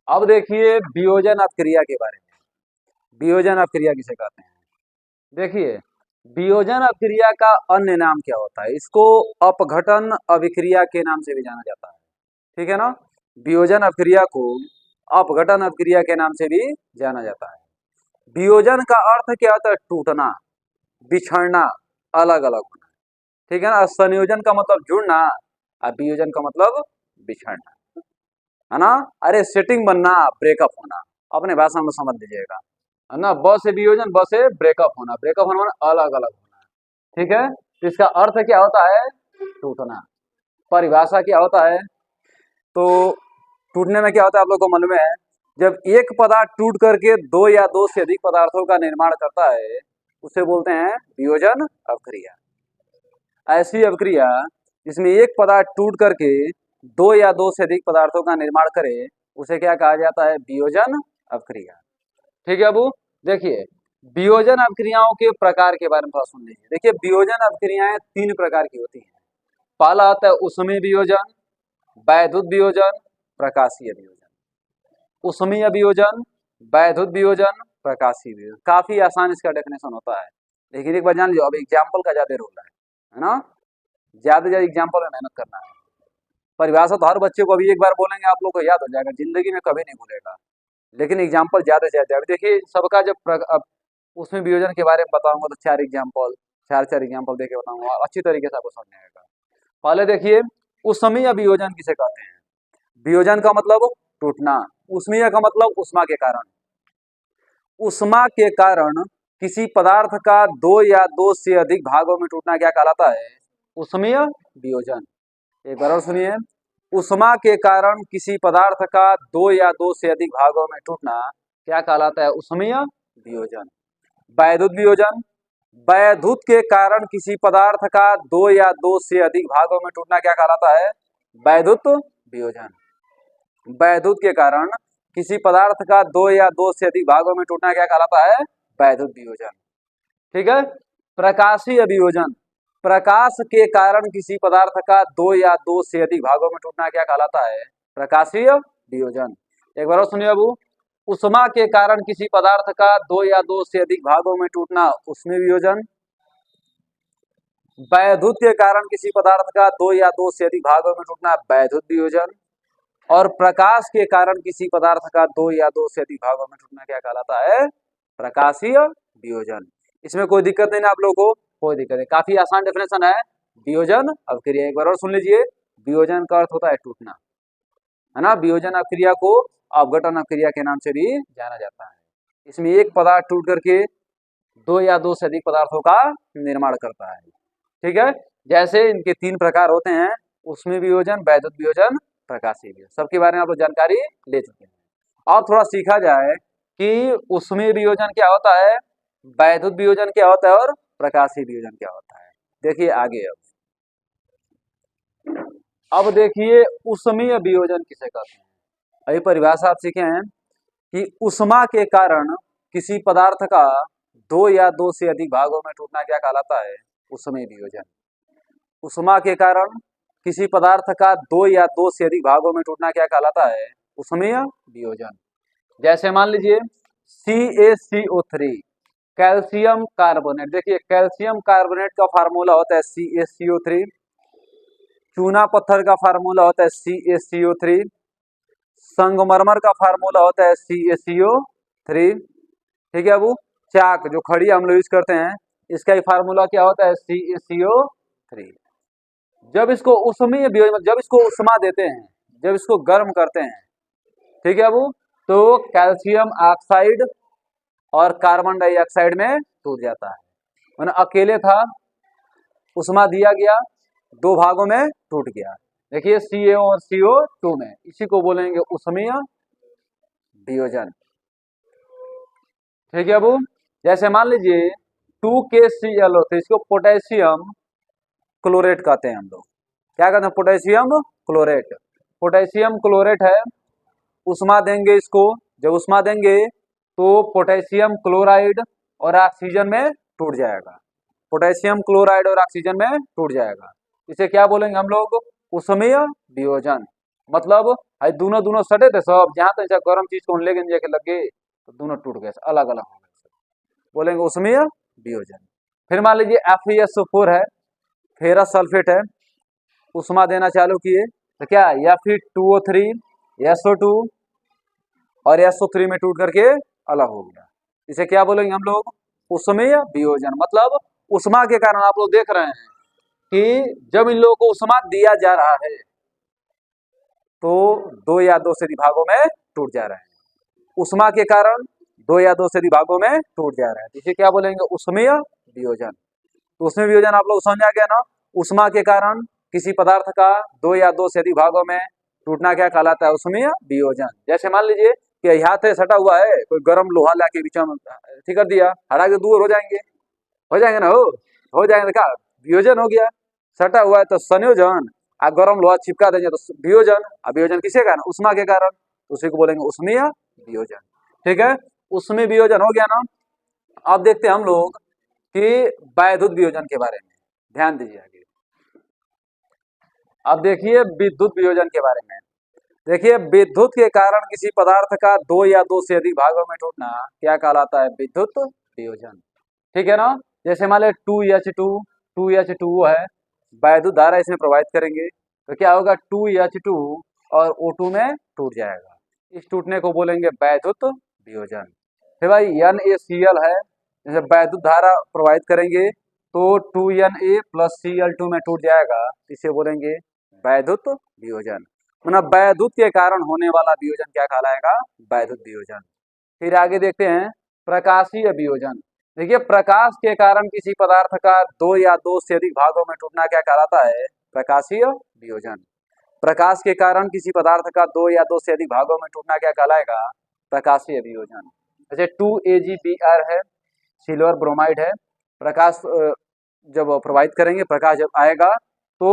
अब देखिए वियोजन अपक्रिया के बारे में। वियोजन अपक्रिया किसे कहते हैं? देखिए, वियोजन अपक्रिया का अन्य नाम क्या होता है? इसको अपघटन अभिक्रिया के नाम से भी जाना जाता है। ठीक है ना? वियोजन अपक्रिया को अपघटन अपक्रिया के नाम से भी जाना जाता है। वियोजन का अर्थ क्या होता है? टूटना, बिछड़ना, अलग अलग होना। ठीक है ना? संयोजन का मतलब जुड़ना और वियोजन का मतलब बिछड़ना, है ना? अरे सेटिंग बनना, ब्रेकअप होना, अपने भाषा में समझ लीजिएगा, है ना? ब से वियोजन, ब से ब्रेकअप होना, ब्रेकअप होना माने अलग अलग होना। ठीक है, तो इसका अर्थ क्या होता है? टूटना। परिभाषा क्या होता है? तो टूटने में क्या होता है आप लोग को मालूम है? जब एक पदार्थ टूट करके दो या दो से अधिक पदार्थों का निर्माण करता है, उसे बोलते हैं वियोजन अपक्रिया। ऐसी अपक्रिया जिसमें एक पदार्थ टूट करके दो या दो से अधिक पदार्थों का निर्माण करे, उसे क्या कहा जाता है? वियोजन अपक्रिया। ठीक है अबू, देखिए वियोजन अपक्रियाओं के प्रकार के बारे में थोड़ा सुन लीजिए। देखिए वियोजन अपक्रियाएं तीन प्रकार की होती हैं। पहला आता है ऊष्मीय वियोजन, वैद्युत वियोजन, प्रकाशीय वियोजन। ऊष्मीय वियोजन, वैद्युत वियोजन, प्रकाशीय वियोजन। काफी आसान इसका डेफिनेशन होता है, लेकिन एक बार जान लो, अब एग्जाम्पल का ज्यादा रोल है ना? ज्यादा ज्यादा एग्जाम्पल में मेहनत करना है। परिभाषा तो हर बच्चे को अभी एक बार बोलेंगे आप लोग को याद हो जाएगा, जिंदगी में कभी नहीं भूलेगा, लेकिन एग्जाम्पल ज्यादा से ज्यादा। अभी देखिए सबका जब अब उसमें वियोजन के बारे में बताऊंगा तो चार एग्जाम्पल, चार चार एग्जाम्पल देके बताऊंगा, अच्छी तरीके से आपको समझ में आएगा। पहले देखिए ऊष्मीय वियोजन किसे कहते हैं? वियोजन का मतलब टूटना, ऊष्मीय का मतलब ऊष्मा के कारण। ऊष्मा के कारण किसी पदार्थ का दो या दो से अधिक भागों में टूटना क्या कहलाता है? ऊष्मीय वियोजन। एक बार और सुनिए, ऊष्मा के कारण किसी पदार्थ का दो या दो से अधिक भागों में टूटना क्या कहलाता है? ऊष्मीय वियोजन। वैद्युत वियोजन, वैद्युत के कारण किसी पदार्थ का दो या दो से अधिक भागों में टूटना क्या कहलाता है? वैद्युत वियोजन। वैद्युत के कारण किसी पदार्थ का दो या दो से अधिक भागों में टूटना क्या कहलाता है? वैद्युत वियोजन। ठीक है। प्रकाशीय वियोजन, प्रकाश के कारण किसी पदार्थ का दो या दो से अधिक भागों में टूटना क्या कहलाता है? प्रकाशीय वियोजन। एक बार और सुनिए अबू, ऊष्मा के कारण किसी पदार्थ का दो या दो से अधिक भागों में टूटना ऊष्मीय वियोजन। वैद्युत के कारण किसी पदार्थ का दो या दो से अधिक भागों में टूटना वैद्युत वियोजन। और प्रकाश के कारण किसी पदार्थ का दो या दो से अधिक भागों में टूटना क्या कहलाता है? प्रकाशीय वियोजन। इसमें कोई दिक्कत नहीं ना आप लोगों को? कोई दिक्कत नहीं, काफी आसान डेफिनेशन है वियोजन अपक्रिया। एक बार और सुन लीजिए, वियोजन का अर्थ होता है टूटना, है ना? वियोजन अपक्रिया को अपघटन अपक्रिया के नाम से भी जाना जाता है। इसमें एक पदार्थ टूट करके दो या दो से अधिक पदार्थों का निर्माण करता है। ठीक है, जैसे इनके तीन प्रकार होते हैं, ऊष्मीय वियोजन, वैद्युत वियोजन, प्रकाशीय वियोजन। सबके बारे में आप लोग जानकारी ले चुके हैं। और थोड़ा सीखा जाए कि ऊष्मीय वियोजन क्या होता है, वैद्युत वियोजन क्या होता है और प्रकाशीय वियोजन क्या होता है। देखिए आगे अब देखिए ऊष्मीय वियोजन किसे कहते हैं? अभी परिभाषा आप सीखे हैं कि ऊष्मा के कारण किसी पदार्थ का दो या दो से अधिक भागों में टूटना क्या कहलाता है? ऊष्मीय वियोजन। ऊष्मा के कारण किसी पदार्थ का दो या दो से अधिक भागों में टूटना क्या कहलाता है? ऊष्मीय वियोजन। जैसे मान लीजिए CaCO3, कैल्शियम कार्बोनेट। देखिए कैल्शियम कार्बोनेट का फार्मूला होता है CaCO3, चूना पत्थर का फार्मूला होता है CaCO3, संगमरमर का फार्मूला होता है CaCO3। ठीक है अबू, चाक जो खड़ी हम लोग यूज करते हैं, इसका फार्मूला क्या होता है? CaCO3। जब इसको ऊष्मीय वियोजन, जब इसको ऊष्मा देते हैं, जब इसको गर्म करते हैं, ठीक है अबू, तो कैल्शियम ऑक्साइड और कार्बन डाइऑक्साइड में टूट जाता है। मैंने अकेले था, ऊष्मा दिया गया, दो भागों में टूट गया। देखिए CaO और CO2 में, इसी को बोलेंगे ऊष्मीय वियोजन। ठीक है अबू, जैसे मान लीजिए 2KClO, तो इसको पोटेशियम क्लोरेट कहते हैं हम लोग। क्या कहते हैं? Potassium chlorate. पोटेशियम क्लोरेट है, ऊष्मा देंगे इसको, जब ऊष्मा देंगे तो पोटेशियम क्लोराइड और ऑक्सीजन में टूट जाएगा। पोटेशियम क्लोराइड और ऑक्सीजन में टूट जाएगा। इसे क्या बोलेंगे हम लोग? ऊष्मीय वियोजन। मतलब आई दोनों दोनों सटे थे सब, जहां तक गर्म चीज को लेके जाके लगे तो दोनों टूट गए, अलग अलग हो गए, बोलेंगे उसमें वियोजन। फिर मान लीजिए FeSO4 है, फेरस सल्फेट है, उष्मा देना चालू किए तो क्या या फिर 2O3 SO2 और SO3 में टूट करके अलग हो गया, इसे क्या बोलेंगे हम लोग, उष्मीय वियोजन। मतलब उष्मा के कारण आप लोग देख रहे हैं कि जब इन लोगों को उष्मा दिया जा रहा है तो दो या दो से अधिक भागों में टूट जा रहे हैं, उष्मा के कारण दो या दो से अधिक भागों में टूट जा रहा है, इसे क्या बोलेंगे, उष्मीय वियोजन। तो उष्मीय वियोजन आप लोग समझ आ गया ना, उष्मा के कारण किसी पदार्थ का दो या दो से अधिक भागों में टूटना क्या कहलाता है, उष्मीय वियोजन। जैसे मान लीजिए कि यहाँ से सटा हुआ है, कोई गर्म लोहा लाके बीच में ठीक कर दिया, हटा के दूर हो जाएंगे ना, हो जाएंगे तो क्या वियोजन हो गया। सटा हुआ है तो संयोजन, आ गर्म लोहा चिपका देंगे तो वियोजन। अब वियोजन किसके कारण, उष्मा के कारण, उसी को बोलेंगे उष्मीय वियोजन। ठीक है, उष्मीय वियोजन हो गया ना। अब देखते हैं हम लोग कि वैद्युत वियोजन के बारे में, ध्यान दीजिए आगे। अब देखिए विद्युत वियोजन के बारे में। देखिए विद्युत के कारण किसी पदार्थ का दो या दो से अधिक भागों में टूटना क्या कहलाता है, विद्युत वियोजन। ठीक है ना। जैसे मान लो 2H2 है, वैद्युत धारा इसमें प्रवाहित करेंगे तो क्या होगा, 2H2 और O2 में टूट जाएगा, इस टूटने को बोलेंगे वैद्युत वियोजन। फिर भाई NaCl है, जैसे वैद्युत धारा प्रवाहित करेंगे तो 2Na प्लस Cl2 में टूट जाएगा, इसे बोलेंगे वैद्युत वियोजन। मतलब वैद्युत के कारण होने वाला वियोजन क्या कहलाएगा, वैद्युत वियोजन। फिर आगे देखते हैं प्रकाशीय वियोजन। देखिए प्रकाश के कारण किसी पदार्थ का दो या दो से अधिक भागों में टूटना क्या कहलाता है, प्रकाशीय वियोजन। प्रकाश के कारण किसी पदार्थ का दो या दो से अधिक भागों में टूटना क्या कहलाएगा, प्रकाशीय वियोजन। जैसे 2AgBr है, सिल्वर ब्रोमाइड है, प्रकाश जब प्रवाहित करेंगे, प्रकाश जब आएगा तो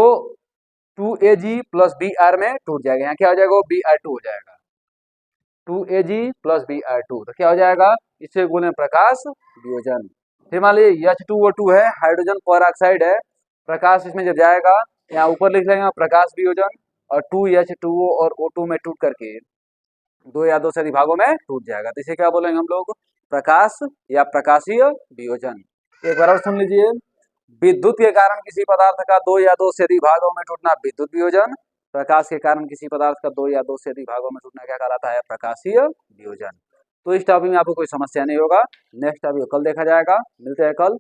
2Ag प्लस Br में टूट जाएगा, यहाँ क्या हो जाएगा, Br2 हो जाएगा, 2Ag प्लस Br2 तो क्या हो जाएगा, इसे बोले प्रकाश वियोजन। फिर मान लीजिए H2O2 है, हाइड्रोजन पर ऑक्साइड है, प्रकाश इसमें जब जाएगा, यहाँ ऊपर लिख लेंगे प्रकाश वियोजन, और 2H2O और O2 में टूट करके दो या दो से अधिक भागों में टूट जाएगा, तो इसे क्या बोलेंगे हम लोग, प्रकाश या प्रकाशीय वियोजन। एक बार और सुन लीजिए, विद्युत के कारण किसी पदार्थ का दो या दो से अधिक भागों में टूटना विद्युत वियोजन, प्रकाश के कारण किसी पदार्थ का दो या दो से अधिक भागों में टूटना क्या कहलाता है, प्रकाशीय वियोजन। तो इस टॉपिक में आपको कोई समस्या नहीं होगा, नेक्स्ट टॉपिक कल देखा जाएगा, मिलते हैं कल।